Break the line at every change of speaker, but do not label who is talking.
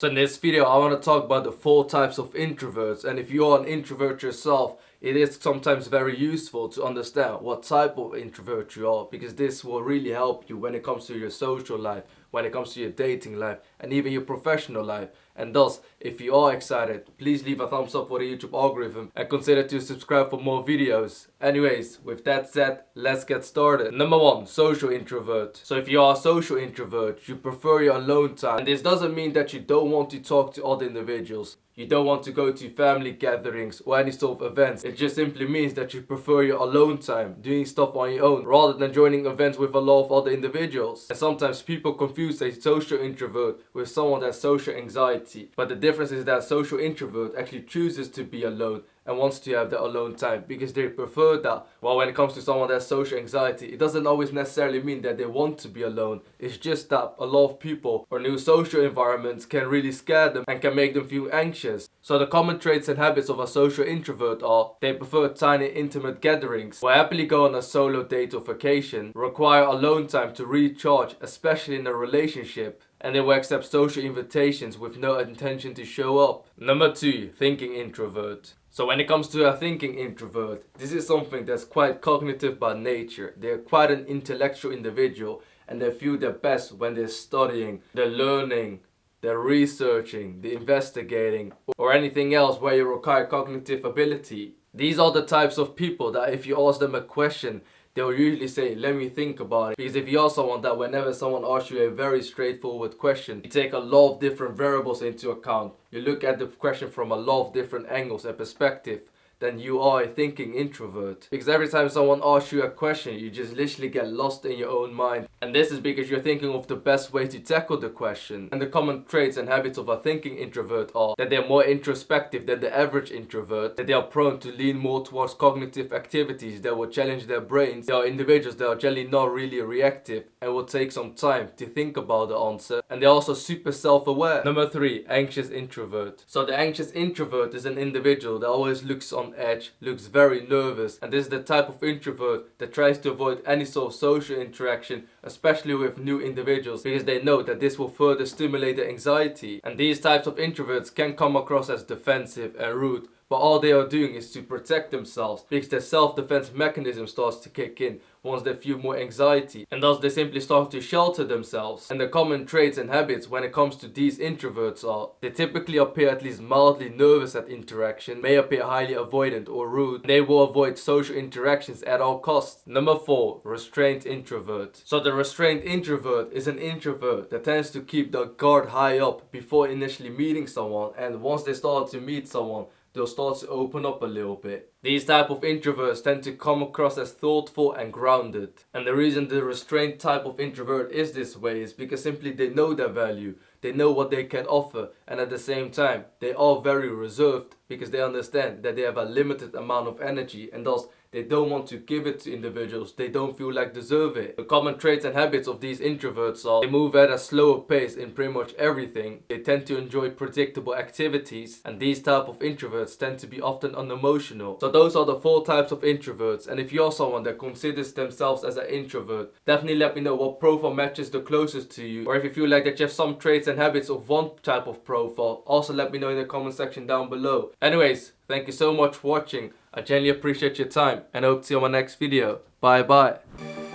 So in this video I want to talk about the 4 types of introverts, and if you are an introvert yourself, it is sometimes very useful to understand what type of introvert you are, because this will really help you when it comes to your social life, when it comes to your dating life, and even your professional life. And thus, if you are excited, please leave a thumbs up for the YouTube algorithm and consider to subscribe for more videos. Anyways, with that said, let's get started. Number 1, social introvert. So if you are a social introvert, you prefer your alone time. And this doesn't mean that you don't want to talk to other individuals. You don't want to go to family gatherings or any sort of events. It just simply means that you prefer your alone time, doing stuff on your own, rather than joining events with a lot of other individuals. And sometimes people confuse a social introvert with someone that has social anxiety. But the difference is that social introvert actually chooses to be alone and wants to have that alone time because they prefer that. While when it comes to someone that has social anxiety, it doesn't always necessarily mean that they want to be alone. It's just that a lot of people or new social environments can really scare them and can make them feel anxious. So the common traits and habits of a social introvert are: they prefer tiny intimate gatherings, will happily go on a solo date or vacation, require alone time to recharge, especially in a relationship, and they will accept social invitations with no intention to show up. Number 2, thinking introvert. So when it comes to a thinking introvert, this is something that's quite cognitive by nature. They're quite an intellectual individual and they feel their best when they're studying, they're learning, they're researching, they're investigating, or anything else where you require cognitive ability. These are the types of people that if you ask them a question, they'll usually say, let me think about it. Because if you are someone that whenever someone asks you a very straightforward question, you take a lot of different variables into account. You look at the question from a lot of different angles and perspective, then you are a thinking introvert. Because every time someone asks you a question, you just literally get lost in your own mind. And this is because you're thinking of the best way to tackle the question. And the common traits and habits of a thinking introvert are that they're more introspective than the average introvert, that they are prone to lean more towards cognitive activities that will challenge their brains. They are individuals that are generally not really reactive and will take some time to think about the answer. And they're also super self-aware. Number 3, anxious introvert. So the anxious introvert is an individual that always looks on edge, looks very nervous, and this is the type of introvert that tries to avoid any sort of social interaction, especially with new individuals, because they know that this will further stimulate their anxiety. And these types of introverts can come across as defensive and rude, but all they are doing is to protect themselves, because their self-defense mechanism starts to kick in once they feel more anxiety, and thus they simply start to shelter themselves. And the common traits and habits when it comes to these introverts are: they typically appear at least mildly nervous at interaction, may appear highly avoidant or rude, they will avoid social interactions at all costs. Number 4, restrained introvert. So the restrained introvert is an introvert that tends to keep the guard high up before initially meeting someone, and once they start to meet someone, they'll start to open up a little bit. These type of introverts tend to come across as thoughtful and grounded. And the reason the restrained type of introvert is this way is because simply they know their value, they know what they can offer, and at the same time they are very reserved because they understand that they have a limited amount of energy, and thus they don't want to give it to individuals they don't feel like deserve it. The common traits and habits of these introverts are: they move at a slower pace in pretty much everything, they tend to enjoy predictable activities, and these type of introverts tend to be often unemotional. So those are the 4 types of introverts, and if you're someone that considers themselves as an introvert, definitely let me know what profile matches the closest to you, or if you feel like that you have some traits and habits of one type of profile, also let me know in the comment section down below. Anyways, thank you so much for watching. I genuinely appreciate your time and hope to see you on my next video. Bye bye.